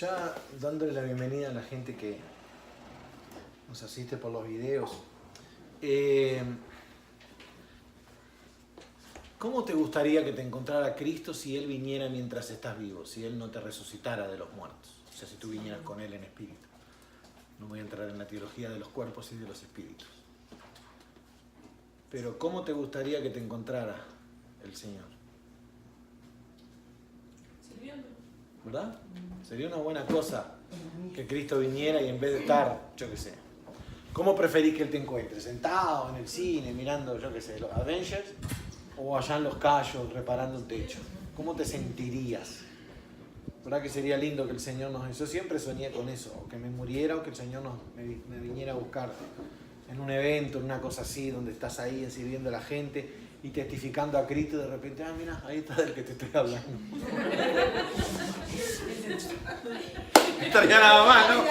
Ya dándole la bienvenida a la gente que nos asiste por los videos, ¿cómo te gustaría que te encontrara Cristo si Él viniera mientras estás vivo, si Él no te resucitara de los muertos? O sea, si tú vinieras con Él en espíritu. No voy a entrar en la teología de los cuerpos y de los espíritus. Pero ¿cómo te gustaría que te encontrara el Señor? Sirviendo. ¿Verdad? Sería una buena cosa que Cristo viniera y en vez de estar, yo qué sé, ¿cómo preferís que Él te encuentre? ¿Sentado en el cine mirando, yo qué sé, los Avengers? ¿O allá en Los Cayos reparando un techo? ¿Cómo te sentirías? ¿Verdad que sería lindo que el Señor nos... Yo siempre soñé con eso, o que me muriera o que el Señor me viniera a buscar en un evento, en una cosa así, donde estás ahí sirviendo a la gente y testificando a Cristo y de repente, mira, ahí está del que te estoy hablando. No estaría nada mal, ¿no?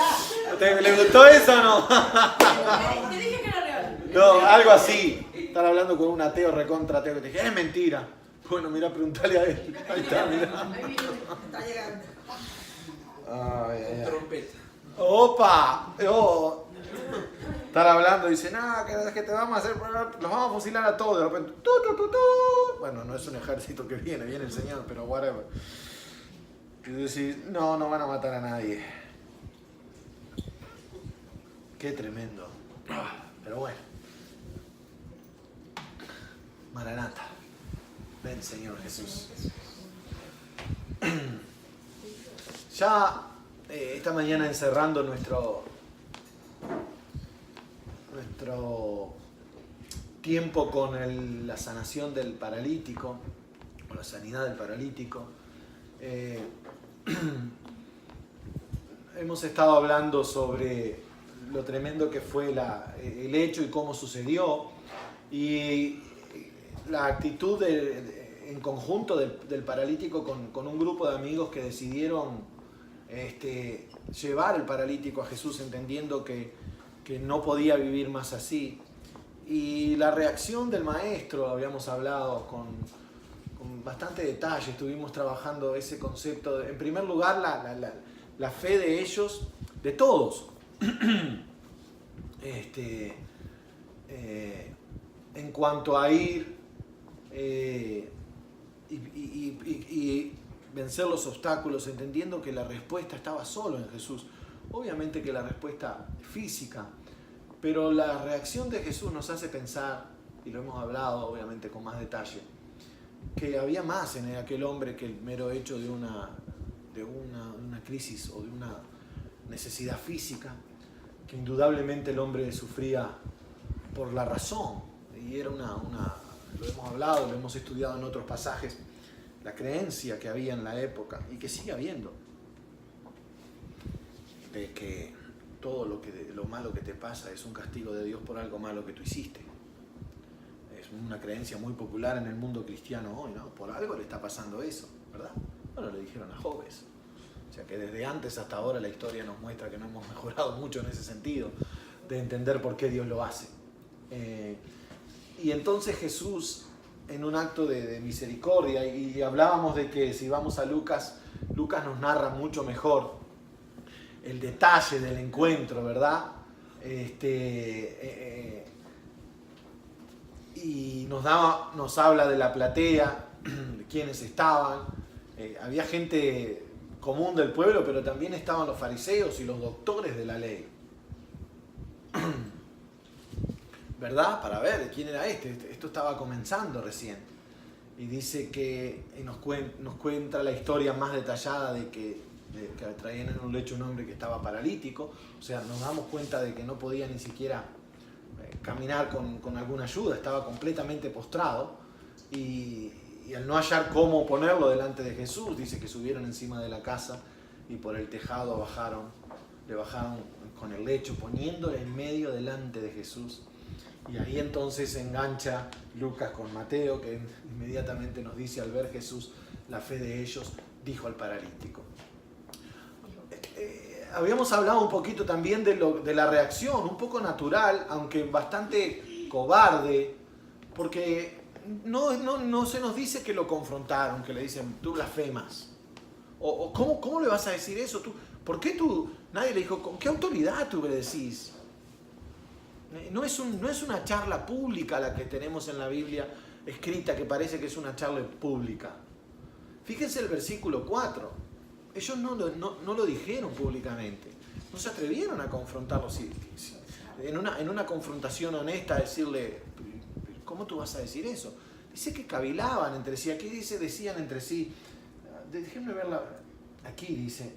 ¿Le gustó eso o no? Te dije que era real. No, algo así. Estar hablando con un ateo recontra ateo que te dije, es mentira. Bueno, mira, preguntale a él. Ahí está, mira. Ahí viene, está llegando. Ay. Trompeta. ¡Opa! Estar hablando y dice, nada, que te vamos a hacer, los vamos a fusilar a todos. De repente, tu. Bueno, no es un ejército que viene el Señor, pero whatever. Y decís, no van a matar a nadie. Qué tremendo. Pero bueno. Maranata. Ven, Señor Jesús. Ya esta mañana encerrando nuestro tiempo con la sanación del paralítico, o la sanidad del paralítico, hemos estado hablando sobre lo tremendo que fue el hecho y cómo sucedió, y la actitud en conjunto del paralítico con un grupo de amigos que decidieron llevar el paralítico a Jesús entendiendo que no podía vivir más así. Y la reacción del maestro, habíamos hablado con bastante detalle, estuvimos trabajando ese concepto. En primer lugar, la fe de ellos, de todos, en cuanto a ir y vencer los obstáculos, entendiendo que la respuesta estaba solo en Jesús. Obviamente que la respuesta física, pero la reacción de Jesús nos hace pensar, y lo hemos hablado obviamente con más detalle, que había más en aquel hombre que el mero hecho de una crisis o de una necesidad física, que indudablemente el hombre sufría por la razón, y era lo hemos hablado, lo hemos estudiado en otros pasajes, la creencia que había en la época, y que sigue habiendo, de que todo lo malo que te pasa es un castigo de Dios por algo malo que tú hiciste. Es una creencia muy popular en el mundo cristiano hoy, ¿no? Por algo le está pasando eso, ¿verdad? Bueno, le dijeron a Job eso. O sea que desde antes hasta ahora la historia nos muestra que no hemos mejorado mucho en ese sentido, de entender por qué Dios lo hace. Y entonces Jesús, en un acto de misericordia, y hablábamos de que si vamos a Lucas nos narra mucho mejor el detalle del encuentro, ¿verdad? Y nos habla de la platea, de quiénes estaban. Había gente común del pueblo, pero también estaban los fariseos y los doctores de la ley. ¿Verdad? Para ver quién era esto estaba comenzando recién. Y dice que nos cuenta la historia más detallada de que traían en un lecho un hombre que estaba paralítico. O sea, nos damos cuenta de que no podía ni siquiera caminar con alguna ayuda, estaba completamente postrado. Y al no hallar cómo ponerlo delante de Jesús, dice que subieron encima de la casa y por el tejado le bajaron con el lecho, poniéndole en medio delante de Jesús. Y ahí entonces se engancha Lucas con Mateo, que inmediatamente nos dice, al ver Jesús la fe de ellos, dijo al paralítico. Habíamos hablado un poquito también de la reacción, un poco natural, aunque bastante cobarde, porque no se nos dice que lo confrontaron, que le dicen, tú blasfemas, O ¿cómo le vas a decir eso? ¿Por qué tú? Nadie le dijo, ¿con qué autoridad tú le decís? No es una charla pública la que tenemos en la Biblia escrita, que parece que es una charla pública. Fíjense el versículo 4. Ellos no lo dijeron públicamente. No se atrevieron a confrontarlo. En una confrontación honesta, decirle, ¿cómo tú vas a decir eso? Dice que cavilaban entre sí. Aquí dice, decían entre sí. Déjenme verla. Aquí dice.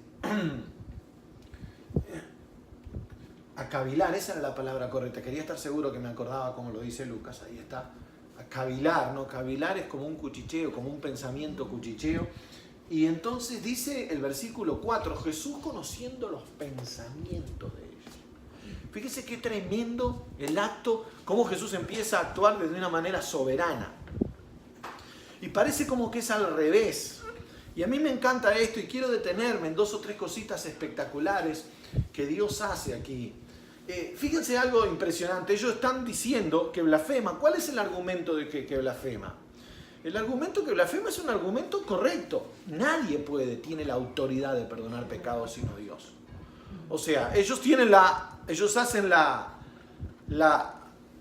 A cavilar, esa era la palabra correcta. Quería estar seguro que me acordaba como lo dice Lucas. Ahí está. A cavilar, ¿no? Cavilar es como un cuchicheo, como un pensamiento cuchicheo. Y entonces dice el versículo 4, Jesús conociendo los pensamientos de ellos. Fíjese qué tremendo el acto, cómo Jesús empieza a actuar de una manera soberana. Y parece como que es al revés. Y a mí me encanta esto y quiero detenerme en 2 o 3 cositas espectaculares que Dios hace aquí. Fíjense algo impresionante. Ellos están diciendo que blasfema. ¿Cuál es el argumento de que blasfema? El argumento que blasfema es un argumento correcto. Nadie tiene la autoridad de perdonar pecados sino Dios. O sea, ellos hacen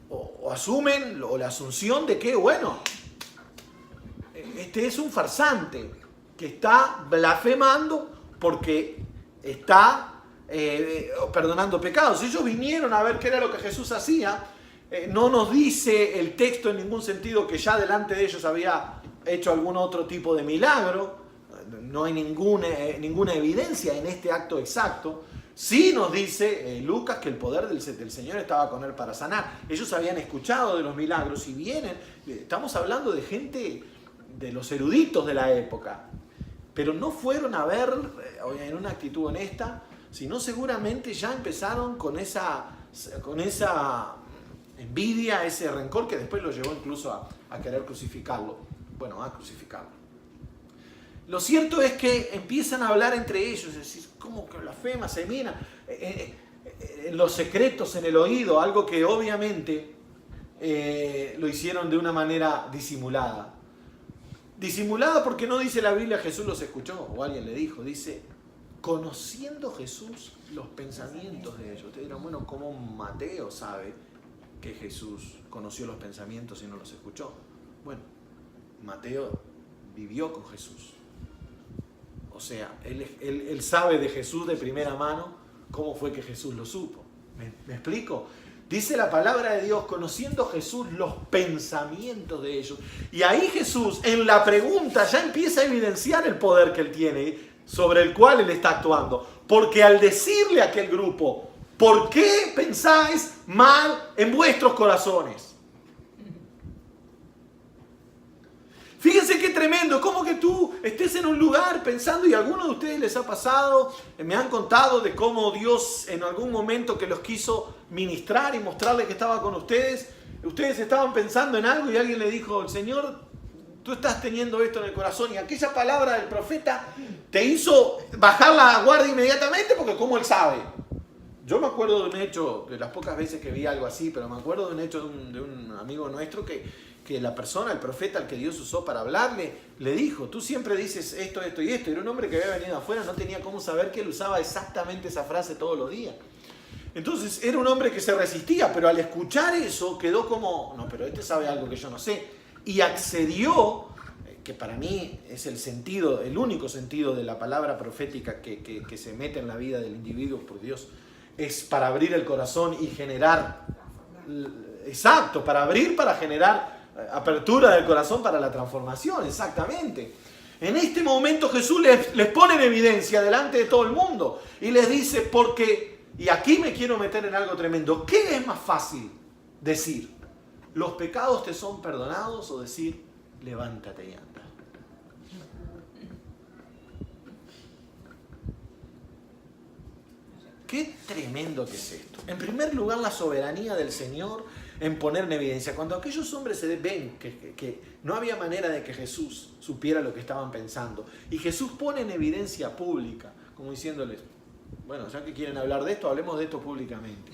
o asumen o la asunción de que, bueno, este es un farsante que está blasfemando porque está perdonando pecados. Ellos vinieron a ver qué era lo que Jesús hacía. No nos dice el texto en ningún sentido que ya delante de ellos había hecho algún otro tipo de milagro. No hay ninguna evidencia en este acto exacto. Sí nos dice Lucas que el poder del Señor estaba con él para sanar. Ellos habían escuchado de los milagros y vienen. Estamos hablando de gente, de los eruditos de la época. Pero no fueron a ver en una actitud honesta, sino seguramente ya empezaron con esa envidia, ese rencor que después lo llevó incluso a querer crucificarlo. Bueno, a crucificarlo. Lo cierto es que empiezan a hablar entre ellos, es decir, ¿cómo que blasfema? Se mira en los secretos, en el oído, algo que obviamente lo hicieron de una manera disimulada. Disimulada porque no dice la Biblia Jesús los escuchó, o alguien le dijo, dice, conociendo Jesús los pensamientos de ellos. Ustedes dirán, bueno, ¿cómo Mateo sabe que Jesús conoció los pensamientos y no los escuchó? Bueno, Mateo vivió con Jesús. O sea, él sabe de Jesús de primera mano cómo fue que Jesús lo supo. ¿Me explico? Dice la palabra de Dios, conociendo Jesús los pensamientos de ellos. Y ahí Jesús, en la pregunta, ya empieza a evidenciar el poder que él tiene, sobre el cual él está actuando. Porque al decirle a aquel grupo, ¿por qué pensáis mal en vuestros corazones? Fíjense qué tremendo, como que tú estés en un lugar pensando, y a algunos de ustedes les ha pasado, me han contado de cómo Dios en algún momento que los quiso ministrar y mostrarles que estaba con ustedes estaban pensando en algo y alguien le dijo, el Señor, tú estás teniendo esto en el corazón, y aquella palabra del profeta te hizo bajar la guardia inmediatamente porque como él sabe. Yo me acuerdo de un hecho, de las pocas veces que vi algo así, pero me acuerdo de un hecho de un amigo nuestro que la persona, el profeta al que Dios usó para hablarle, le dijo, tú siempre dices esto, esto y esto. Era un hombre que había venido afuera, no tenía cómo saber que él usaba exactamente esa frase todos los días. Entonces era un hombre que se resistía, pero al escuchar eso quedó como, no, pero este sabe algo que yo no sé. Y accedió, que para mí es el único sentido de la palabra profética que se mete en la vida del individuo por Dios, es para abrir el corazón y generar, exacto, para generar apertura del corazón para la transformación, exactamente. En este momento Jesús les pone en evidencia delante de todo el mundo y les dice, porque, y aquí me quiero meter en algo tremendo, ¿qué es más fácil decir? ¿Los pecados te son perdonados o decir, levántate y anda? Qué tremendo que es esto. En primer lugar, la soberanía del Señor en poner en evidencia. Cuando aquellos hombres se ven que no había manera de que Jesús supiera lo que estaban pensando, y Jesús pone en evidencia pública, como diciéndoles, bueno, ya que quieren hablar de esto, hablemos de esto públicamente.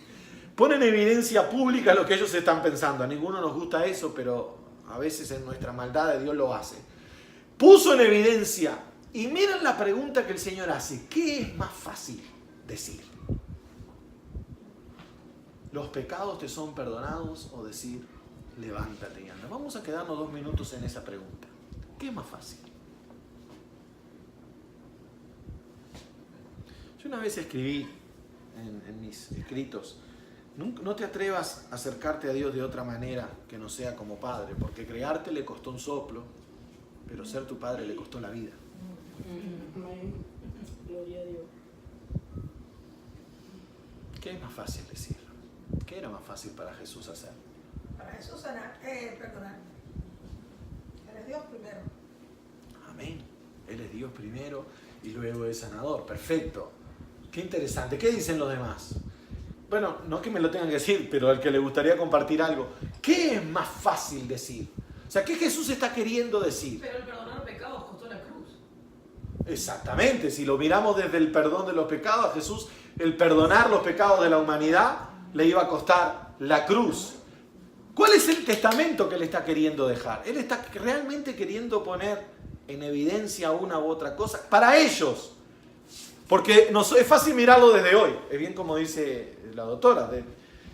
Pone en evidencia pública lo que ellos están pensando. A ninguno nos gusta eso, pero a veces en nuestra maldad Dios lo hace. Puso en evidencia Y miren la pregunta que el Señor hace. ¿Qué es más fácil decir? ¿Los pecados te son perdonados o decir, levántate y anda? Vamos a quedarnos 2 minutos en esa pregunta. ¿Qué es más fácil? Yo una vez escribí en mis escritos, no te atrevas a acercarte a Dios de otra manera que no sea como Padre, porque crearte le costó un soplo, pero ser tu Padre le costó la vida. Amén. Gloria a Dios. ¿Qué es más fácil decir? ¿Qué era más fácil para Jesús hacer? Para Jesús perdonar. Él es Dios primero. Amén. Él es Dios primero y luego es sanador. Perfecto. Qué interesante. ¿Qué dicen los demás? Bueno, no que me lo tengan que decir, pero al que le gustaría compartir algo. ¿Qué es más fácil decir? O sea, ¿qué Jesús está queriendo decir? Pero el perdonar pecados costó la cruz. Exactamente. Si lo miramos desde el perdón de los pecados, a Jesús el perdonar los pecados de la humanidad le iba a costar la cruz. ¿Cuál es el testamento que él está queriendo dejar? Él está realmente queriendo poner en evidencia una u otra cosa para ellos. Porque es fácil mirarlo desde hoy. Es bien como dice la doctora.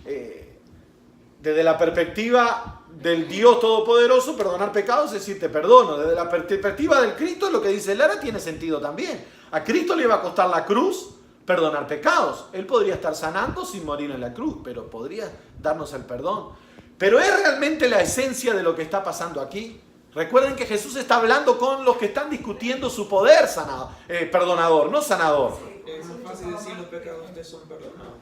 Desde la perspectiva del Dios Todopoderoso, perdonar pecados es decir, te perdono. Desde la perspectiva del Cristo, lo que dice Lara tiene sentido también. A Cristo le iba a costar la cruz perdonar pecados. Él podría estar sanando sin morir en la cruz, pero podría darnos el perdón. Pero ¿es realmente la esencia de lo que está pasando aquí? Recuerden que Jesús está hablando con los que están discutiendo su poder perdonador, no sanador. Es más fácil decir los pecados te son perdonados.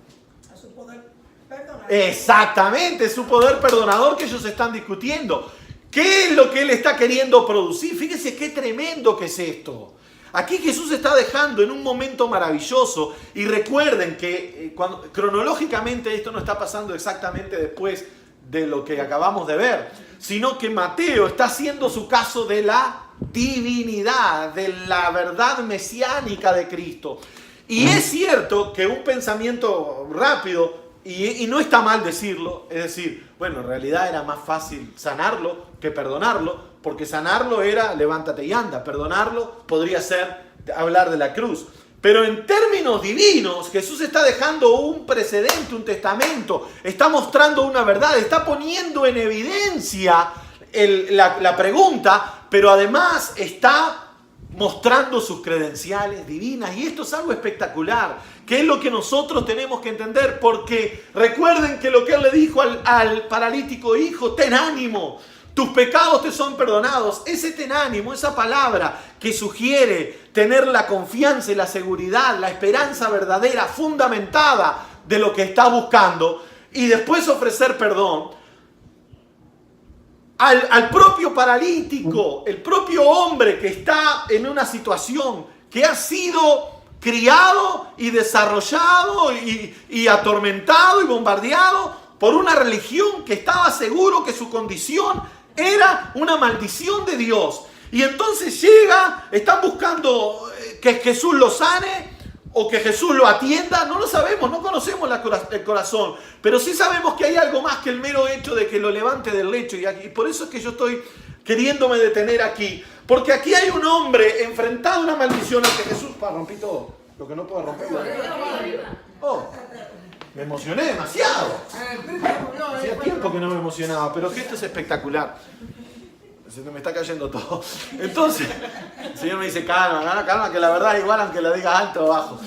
A su poder perdonar. Exactamente, es su poder perdonador que ellos están discutiendo. ¿Qué es lo que él está queriendo producir? Fíjense qué tremendo que es esto. Aquí Jesús está dejando en un momento maravilloso, y recuerden que cronológicamente esto no está pasando exactamente después de lo que acabamos de ver, sino que Mateo está haciendo su caso de la divinidad, de la verdad mesiánica de Cristo. Y es cierto que un pensamiento rápido, y no está mal decirlo, es decir, bueno, en realidad era más fácil sanarlo que perdonarlo, porque sanarlo era levántate y anda, perdonarlo podría ser hablar de la cruz. Pero en términos divinos, Jesús está dejando un precedente, un testamento, está mostrando una verdad, está poniendo en evidencia la pregunta, pero además está mostrando sus credenciales divinas. Y esto es algo espectacular, que es lo que nosotros tenemos que entender, porque recuerden que lo que él le dijo al paralítico: hijo, ten ánimo, tus pecados te son perdonados. Ese ten ánimo, esa palabra que sugiere tener la confianza y la seguridad, la esperanza verdadera, fundamentada de lo que está buscando, y después ofrecer perdón al propio paralítico, el propio hombre que está en una situación que ha sido criado y desarrollado y atormentado y bombardeado por una religión que estaba seguro que su condición era una maldición de Dios. Y entonces están buscando que Jesús lo sane o que Jesús lo atienda. No lo sabemos, no conocemos el corazón, pero sí sabemos que hay algo más que el mero hecho de que lo levante del lecho. Y por eso es que yo estoy queriéndome detener aquí, porque aquí hay un hombre enfrentado a una maldición al que Jesús... rompí todo, lo que no puedo romper. Oh, me emocioné demasiado. Hacía tiempo que no me emocionaba, pero que esto es espectacular. Se me está cayendo todo. Entonces, el Señor me dice, calma, calma, que la verdad es igual aunque la digas alto o bajo.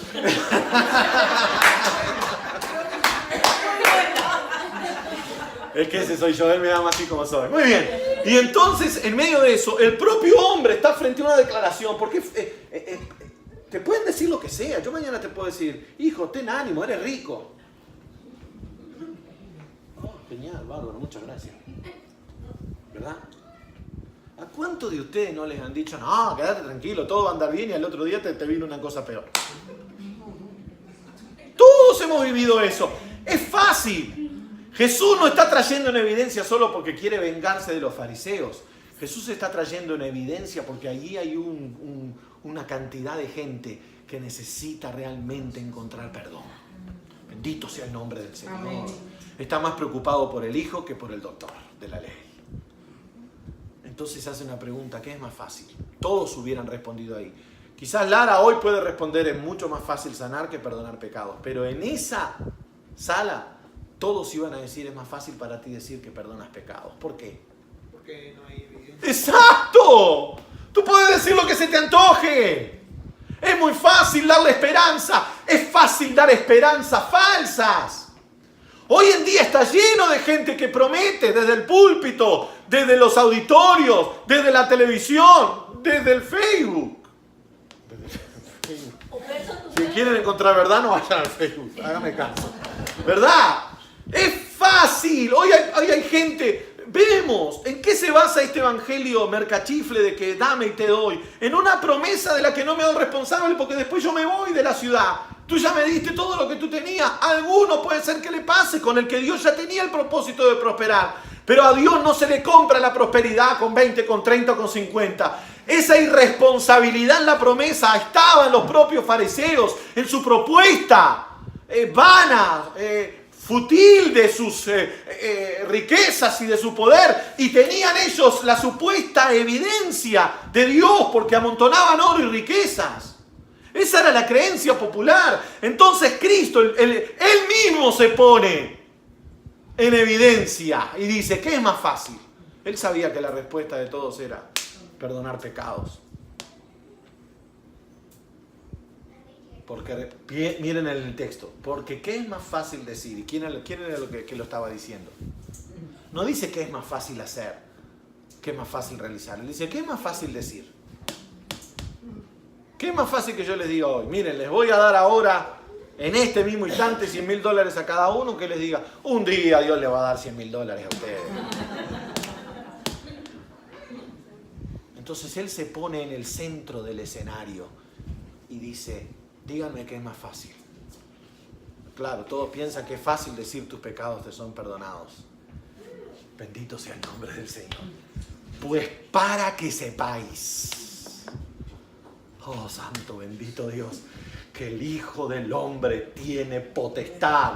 Es que ese soy yo, Él me ama así como soy. Muy bien. Y entonces, en medio de eso, el propio hombre está frente a una declaración, porque te pueden decir lo que sea. Yo mañana te puedo decir, hijo, ten ánimo, eres rico. Oh, genial, bárbaro, muchas gracias. ¿Verdad? ¿A cuántos de ustedes no les han dicho, no, quédate tranquilo, todo va a andar bien, y al otro día te vino una cosa peor? Todos hemos vivido eso. Es fácil. Jesús no está trayendo en evidencia solo porque quiere vengarse de los fariseos. Jesús está trayendo en evidencia porque allí hay una cantidad de gente que necesita realmente encontrar perdón. Bendito sea el nombre del Señor. Amén. Está más preocupado por el hijo que por el doctor de la ley. Entonces hace una pregunta, ¿qué es más fácil? Todos hubieran respondido ahí. Quizás Lara hoy puede responder, es mucho más fácil sanar que perdonar pecados. Pero en esa sala todos iban a decir, es más fácil para ti decir que perdonas pecados. ¿Por qué? Porque no hay evidencia. ¡Exacto! Tú puedes decir lo que se te antoje. Es muy fácil darle esperanza. Es fácil dar esperanzas falsas. Hoy en día está lleno de gente que promete desde el púlpito, desde los auditorios, desde la televisión, desde el Facebook. Si quieren encontrar verdad, no vayan al Facebook. Hágame caso. ¿Verdad? Es fácil. Hoy hay gente... Vemos en qué se basa este evangelio mercachifle de que dame y te doy. En una promesa de la que no me hago responsable porque después yo me voy de la ciudad. Tú ya me diste todo lo que tú tenías. A alguno puede ser que le pase con el que Dios ya tenía el propósito de prosperar. Pero a Dios no se le compra la prosperidad con 20, con 30 o con 50. Esa irresponsabilidad en la promesa estaba en los propios fariseos, en su propuesta vana, fútil de sus riquezas y de su poder, y tenían ellos la supuesta evidencia de Dios porque amontonaban oro y riquezas. Esa era la creencia popular. Entonces Cristo, él mismo se pone en evidencia y dice, ¿qué es más fácil? Él sabía que la respuesta de todos era perdonar pecados. Porque, miren el texto, porque ¿qué es más fácil decir? ¿Y quién era lo que lo estaba diciendo? No dice qué es más fácil hacer, qué es más fácil realizar. Él dice, ¿qué es más fácil decir? ¿Qué es más fácil que yo les diga hoy? Miren, les voy a dar ahora, en este mismo instante, $100,000 a cada uno, que les diga, un día Dios le va a dar $100,000 a ustedes. Entonces Él se pone en el centro del escenario y dice, díganme qué es más fácil. Claro, todos piensan que es fácil decir tus pecados te son perdonados. Bendito sea el nombre del Señor. Pues para que sepáis, oh santo bendito Dios, que el Hijo del Hombre tiene potestad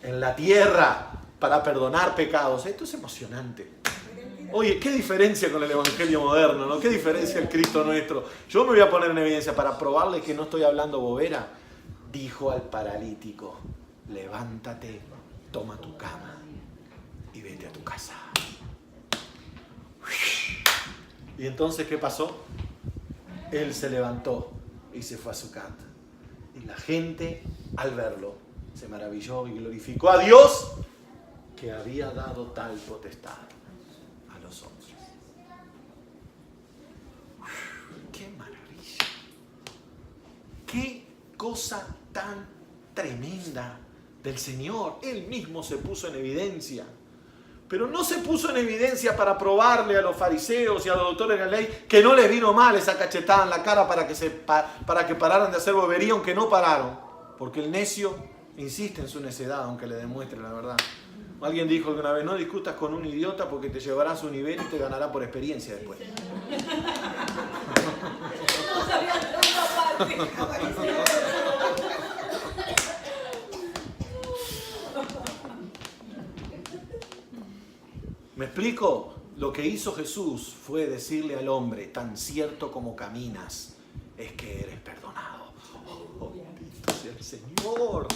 en la tierra para perdonar pecados. Esto es emocionante. Oye, qué diferencia con el evangelio moderno, ¿no? Qué diferencia el Cristo nuestro. Yo me voy a poner en evidencia para probarle que no estoy hablando bobera. Dijo al paralítico, levántate, toma tu cama y vete a tu casa. Y entonces, ¿qué pasó? Él se levantó y se fue a su casa. Y la gente, al verlo, se maravilló y glorificó a Dios que había dado tal potestad a los hombres. ¡Qué maravilla! ¡Qué cosa tan tremenda del Señor! Él mismo se puso en evidencia. Pero no se puso en evidencia para probarle a los fariseos y a los doctores de la ley que no les vino mal esa cachetada en la cara para que pararan de hacer bobería, aunque no pararon. Porque el necio insiste en su necedad, aunque le demuestre la verdad. Alguien dijo que una vez, no discutas con un idiota porque te llevará a su nivel y te ganará por experiencia después. No sabía hacer una parte. ¿Me explico? Lo que hizo Jesús fue decirle al hombre, tan cierto como caminas, es que eres perdonado. Oh, bendito sea el Señor.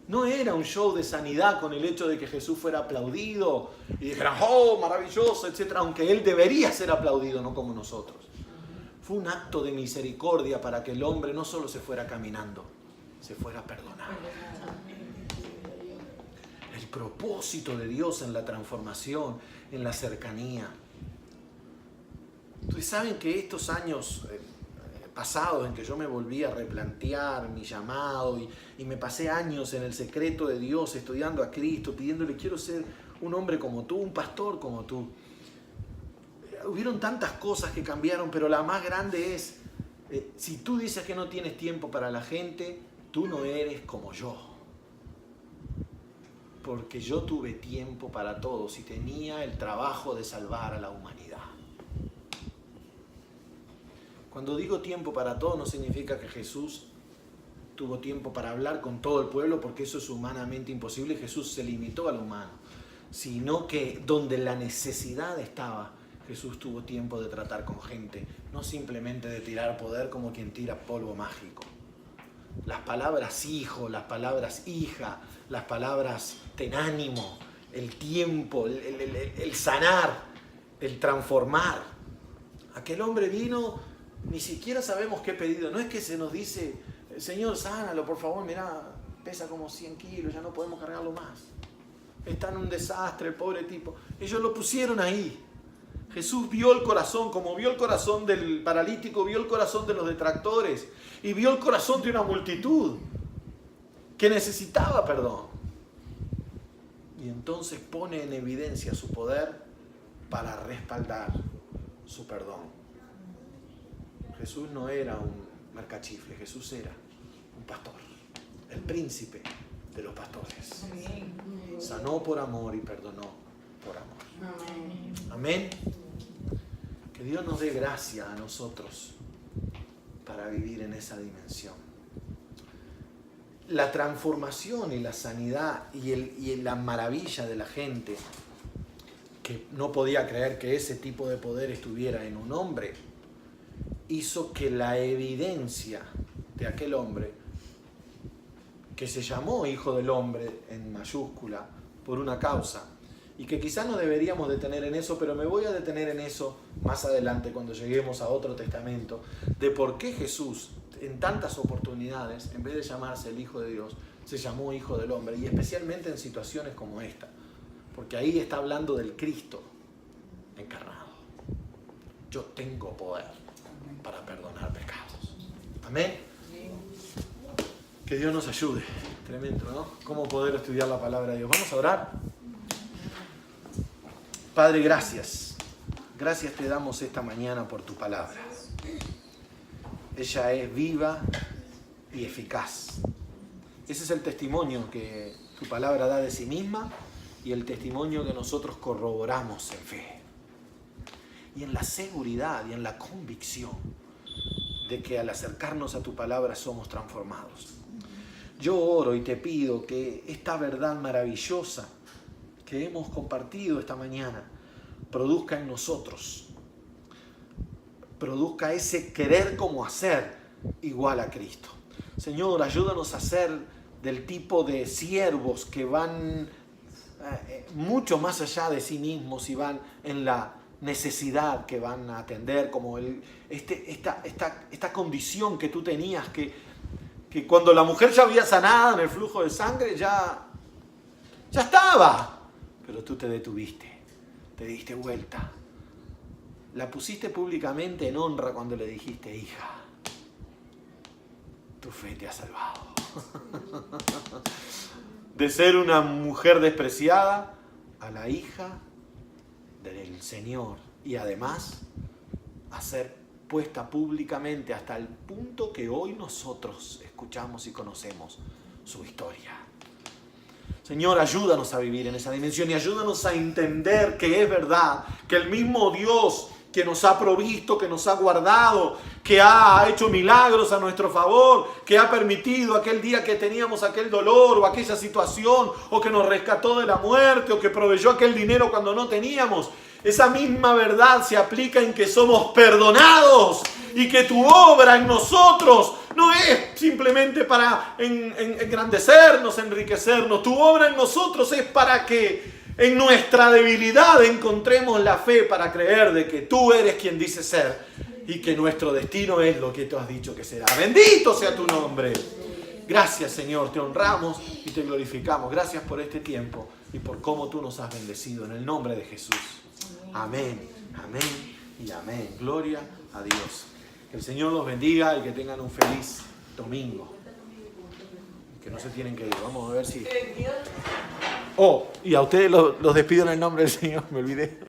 No era un show de sanidad con el hecho de que Jesús fuera aplaudido y dijeran, oh, maravilloso, etc. Aunque Él debería ser aplaudido, no como nosotros. Fue un acto de misericordia para que el hombre no solo se fuera caminando, se fuera perdonado. El propósito de Dios en la transformación, en la cercanía. Ustedes saben que estos años pasados en que yo me volví a replantear mi llamado y me pasé años en el secreto de Dios estudiando a Cristo, pidiéndole quiero ser un hombre como tú, un pastor como tú. Hubieron tantas cosas que cambiaron, pero la más grande es, si tú dices que no tienes tiempo para la gente, tú no eres como yo. Porque yo tuve tiempo para todos y tenía el trabajo de salvar a la humanidad. Cuando digo tiempo para todos no significa que Jesús tuvo tiempo para hablar con todo el pueblo, porque eso es humanamente imposible. Jesús se limitó a lo humano, sino que donde la necesidad estaba, Jesús tuvo tiempo de tratar con gente, no simplemente de tirar poder como quien tira polvo mágico. Las palabras hijo, las palabras hija, las palabras ten ánimo, el tiempo, el sanar, el transformar. Aquel hombre vino, ni siquiera sabemos qué pedido. No es que se nos dice, Señor, sánalo, por favor, mirá, pesa como 100 kilos, ya no podemos cargarlo más. Está en un desastre el pobre tipo. Ellos lo pusieron ahí. Jesús vio el corazón, como vio el corazón del paralítico, vio el corazón de los detractores y vio el corazón de una multitud que necesitaba perdón. Y entonces pone en evidencia su poder para respaldar su perdón. Jesús no era un mercachifle, Jesús era un pastor, el príncipe de los pastores. Sanó por amor y perdonó por amor. Amén. Que Dios nos dé gracia a nosotros para vivir en esa dimensión. La transformación y la sanidad y la maravilla de la gente que no podía creer que ese tipo de poder estuviera en un hombre, hizo que la evidencia de aquel hombre, que se llamó Hijo del Hombre en mayúscula por una causa, y que quizás no deberíamos detener en eso, pero me voy a detener en eso más adelante cuando lleguemos a otro testamento, de por qué Jesús en tantas oportunidades, en vez de llamarse el Hijo de Dios, se llamó Hijo del Hombre, y especialmente en situaciones como esta, porque ahí está hablando del Cristo encarnado. Yo tengo poder para perdonar pecados. Amén. Que Dios nos ayude. Tremendo, ¿no? Cómo poder estudiar la palabra de Dios. Vamos a orar. Padre, gracias. Gracias te damos esta mañana por tu palabra. Ella es viva y eficaz. Ese es el testimonio que tu palabra da de sí misma y el testimonio que nosotros corroboramos en fe. Y en la seguridad y en la convicción de que al acercarnos a tu palabra somos transformados. Yo oro y te pido que esta verdad maravillosa que hemos compartido esta mañana produzca en nosotros, produzca ese querer como hacer igual a Cristo. Señor, ayúdanos a ser del tipo de siervos que van mucho más allá de sí mismos y van en la necesidad que van a atender, como esta condición que tú tenías, que cuando la mujer ya había sanado en el flujo de sangre, ya estaba. Pero tú te detuviste, te diste vuelta. La pusiste públicamente en honra cuando le dijiste, hija, tu fe te ha salvado. De ser una mujer despreciada a la hija del Señor. Y además a ser puesta públicamente hasta el punto que hoy nosotros escuchamos y conocemos su historia. Señor, ayúdanos a vivir en esa dimensión y ayúdanos a entender que es verdad, que el mismo Dios que nos ha provisto, que nos ha guardado, que ha hecho milagros a nuestro favor, que ha permitido aquel día que teníamos aquel dolor o aquella situación, o que nos rescató de la muerte, o que proveyó aquel dinero cuando no teníamos. Esa misma verdad se aplica en que somos perdonados y que tu obra en nosotros no es simplemente para engrandecernos, enriquecernos. Tu obra en nosotros es para que en nuestra debilidad encontremos la fe para creer de que tú eres quien dices ser y que nuestro destino es lo que tú has dicho que será. Bendito sea tu nombre. Gracias, Señor, te honramos y te glorificamos. Gracias por este tiempo y por cómo tú nos has bendecido. En el nombre de Jesús. Amén, amén y amén. Gloria a Dios. Que el Señor los bendiga y que tengan un feliz domingo. Que no se tienen que ir. Vamos a ver si... Oh, y a ustedes los despido en el nombre del Señor. Me olvidé.